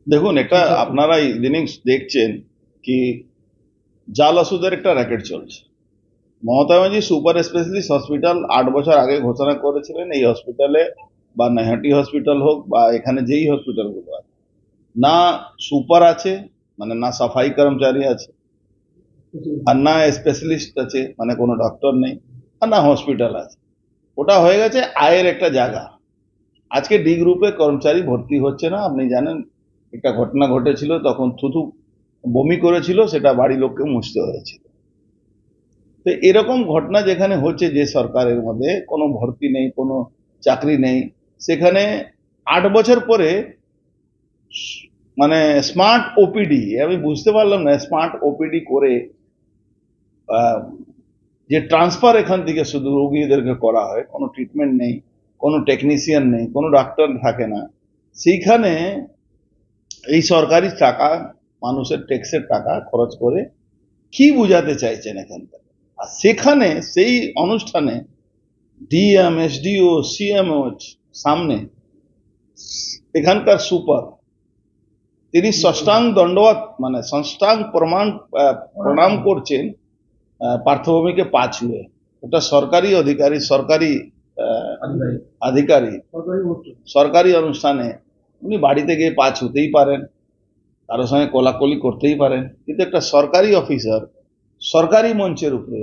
দেখুন, একটা আপনারা ইদানিং দেখছেন কি জাল ওষুধের একটা র্যাকেট চলছে। Mamata Banerjee super specialist hospital 8 বছর আগে ঘোষণা করেছিলেন এই হসপিটালে, বা নৈহাটি হসপিটাল হোক বা এখানে যেই হসপিটালগুলো আছে, না সুপার আছে, মানে না সাফাই কর্মচারী আছে, আর না স্পেশালিস্ট আছে, মানে কোনো ডক্টর নেই, আর না হসপিটাল আছে। ওটা হয়ে গেছে আয়ের একটা জায়গা। আজকে ডি গ্রুপে কর্মচারী ভর্তি হচ্ছে না। আপনি জানেন একটা ঘটনা ঘটেছিল, তখন থুথু বমি করেছিল, সেটা বাড়ি লোককে মুছতে হয়েছিল। তো এরকম ঘটনা যেখানে হচ্ছে, যে সরকারের মধ্যে কোনো ভর্তি নেই, কোনো চাকরি নেই, সেখানে 8 বছর পরে মানে স্মার্ট ওপিডি, আমি বুঝতে পারলাম না, স্মার্ট ওপিডি করে যে ট্রান্সফার এখান থেকে শুধু রোগীদেরকে করা হয়, কোনো ট্রিটমেন্ট নেই, কোনো টেকনিশিয়ান নেই, কোনো ডাক্তার থাকে না, সেইখানে এই সরকারি টাকা, মানুষের ট্যাক্সের টাকা খরচ করে কি বুঝাতে চাইছেন এখান থেকে? আর সেখানে সেই অনুষ্ঠানে ডিএম, এসডিও, সিএমও সামনে এখানকার সুপার, তিনি ষষ্ঠাং দণ্ডবত, মানে ষষ্ঠাং প্রণাম করছেন পার্থভূমিকে পা ছুঁয়ে। ওটা সরকারি অধিকারী, সরকারি আধিকারিক, সরকারি অনুষ্ঠানে উনি বাড়িতে গিয়ে পা ছুঁতেই পারেন, কারোর সঙ্গে কোলাকুলি করতেই পারেন, কিন্তু একটা সরকারি অফিসার সরকারি মঞ্চের উপরে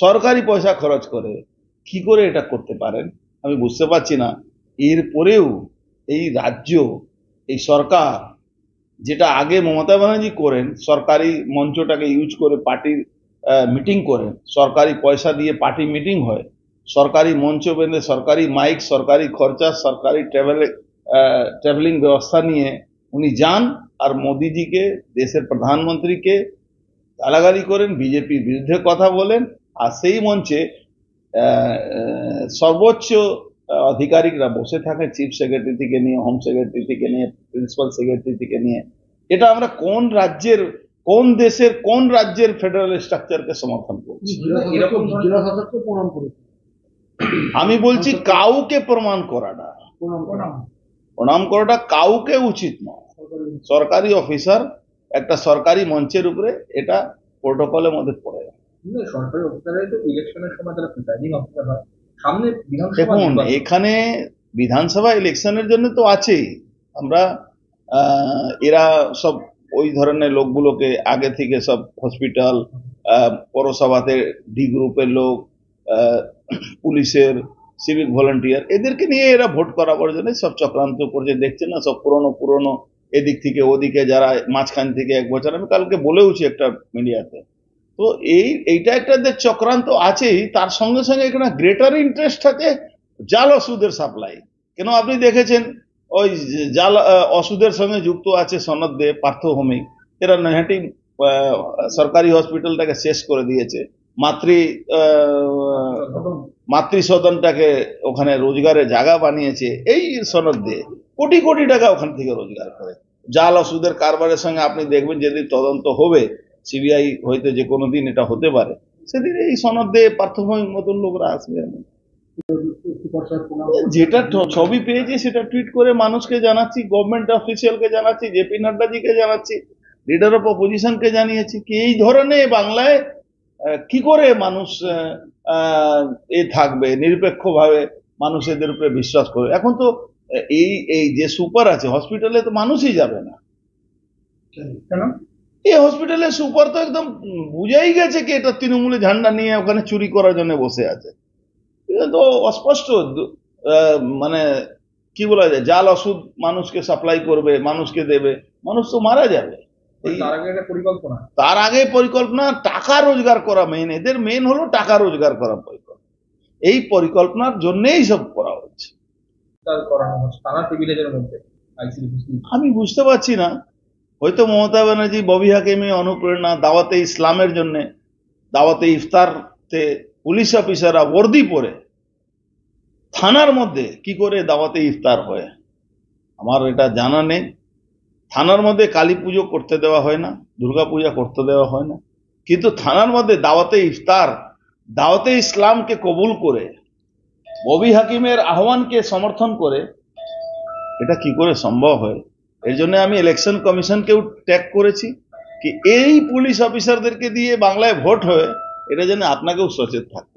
সরকারি পয়সা খরচ করে কি করে এটা করতে পারেন? আমি বুঝতে পারছি না। এরপরেও এই রাজ্য, এই সরকার, যেটা আগে মমতা ব্যানার্জি করেন, সরকারি মঞ্চটাকে ইউজ করে পার্টির মিটিং করেন, সরকারি পয়সা দিয়ে পার্টি মিটিং হয়, সরকারি মঞ্চ বেঁধে, সরকারি মাইক, সরকারি খরচা, সরকারি ট্রাভেলিং ব্যবস্থা নিয়ে উনি যান, আর মোদিজিকে, দেশের প্রধানমন্ত্রীকে গালাগালি করেন, বিজেপির বিরুদ্ধে কথা বলেন, আর সেই মঞ্চে সর্বোচ্চ আধিকারিকরা বসে থাকে, চিফ সেক্রেটারি থেকে নিয়ে, হোম সেক্রেটারি থেকে নিয়ে, প্রিন্সিপাল সেক্রেটারি থেকে নিয়ে। এটা আমরা কোন রাজ্যের, কোন দেশের, কোন রাজ্যের ফেডারেল স্ট্রাকচারকে সমর্থন করছি? আমি বলছি কাউকে প্রমাণ করাটা, প্রণাম করাটা কাউকে উচিত নয়। সরকারি অফিসার একটা সরকারি মঞ্চের উপরে, এটা প্রোটোকলের মধ্যে পড়ে। দেখুন, এখানে বিধানসভা ইলেকশনের জন্য তো আছেই। আমরা এরা সব ওই ধরনের লোকগুলোকে আগে থেকে সব হসপিটাল, পৌরসভাতে ডি গ্রুপের লোক, পুলিশের, সিভিক ভলেন্টিয়ার, এদেরকে নিয়ে এরা ভোট করাবার জন্য সব চক্রান্ত করছে। দেখছেন না, সব পুরনো এদিক থেকে ওদিকে, যারা মাঝখান থেকে 1 বছর, আমি কালকে বলেওছি একটা মিডিয়াতে। তো এইটা একটা চক্রান্ত আছেই, তার সঙ্গে সঙ্গে এখানে গ্রেটার ইন্টারেস্ট থাকে জাল ওষুধের সাপ্লাই। কেন আপনি দেখেছেন ওই জাল ওষুধের সঙ্গে যুক্ত আছে সনদ দে, পার্থভূমি, এরা নৈহাটি সরকারি হসপিটালটাকে শেষ করে দিয়েছে, মাতৃসদনটাকে ওখানে রোজগারের জায়গা বানিয়েছে এই সনদ দিয়ে, কোটি কোটি টাকা ওখান থেকে রোজগার করে। জাল ওষুধের কারবারের সঙ্গে আপনি দেখবেন, যেদিন তদন্ত হবে, সিবিআই হয়তো যে কোনো দিন এটা হতে পারে, সেদিন এই সনদ দিয়ে পার্থভূমির মতন লোকরা আসবে। যেটা ছবি পেয়েছি সেটা টুইট করে মানুষকে জানাচ্ছি, গভর্নমেন্ট অফিসিয়ালকে জানাচ্ছি, জেপি নাড্ডাজিকে জানাচ্ছি, লিডার অফ অপোজিশনকে জানিয়েছি, কি এই ধরনের বাংলায় কি করে মানুষ থাকবে নিরপেক্ষভাবে, মানুষ এদের উপরে বিশ্বাস করে? এখন তো এই যে সুপার আছে হসপিটালে, তো মানুষই যাবে না। কেন? এই হসপিটালে সুপার তো একদম বুঝাই গেছে কি এটা তৃণমূলের ঝান্ডা নিয়ে ওখানে চুরি করার জন্য বসে আছে। তো অস্পষ্ট, মানে কি বলা যায়, জাল ওষুধ মানুষকে সাপ্লাই করবে, মানুষকে দেবে, মানুষ তো মারা যাবে। তার আগে পরিকল্পনা টাকা রোজগার করা মেন, এদের মেন হলো টাকা রোজগার করা পরিকল্পনা। এই পরিকল্পনার জন্যই সব করা হচ্ছে। আমি বুঝতে পারছি না, হয়তো মমতা ব্যানার্জি, ববি হাকিমের অনুপ্রেরণা, দাওয়াতে ইসলামের জন্য, দাওয়াতে ইফতারতে পুলিশ অফিসাররা বর্দি পরে থানার মধ্যে কি করে দাওয়াতে ইফতার হয় আমার এটা জানা নেই। থানার মধ্যে কালী পুজো করতে দেওয়া হয় না, দুর্গা পূজা করতে দেওয়া হয় না, কিন্তু থানার মধ্যে দাওয়াতে ইফতার, দাওয়াতে ইসলামকে কবুল করে, ববি হাকিমের আহ্বানকে সমর্থন করে এটা কি করে সম্ভব হয়? এর জন্য আমি ইলেকশন কমিশনকেও ট্যাগ করেছি কি এই পুলিশ অফিসারদেরকে দিয়ে বাংলায় ভোট হয়, এটা যেন আপনাকেও সচেত থাকে।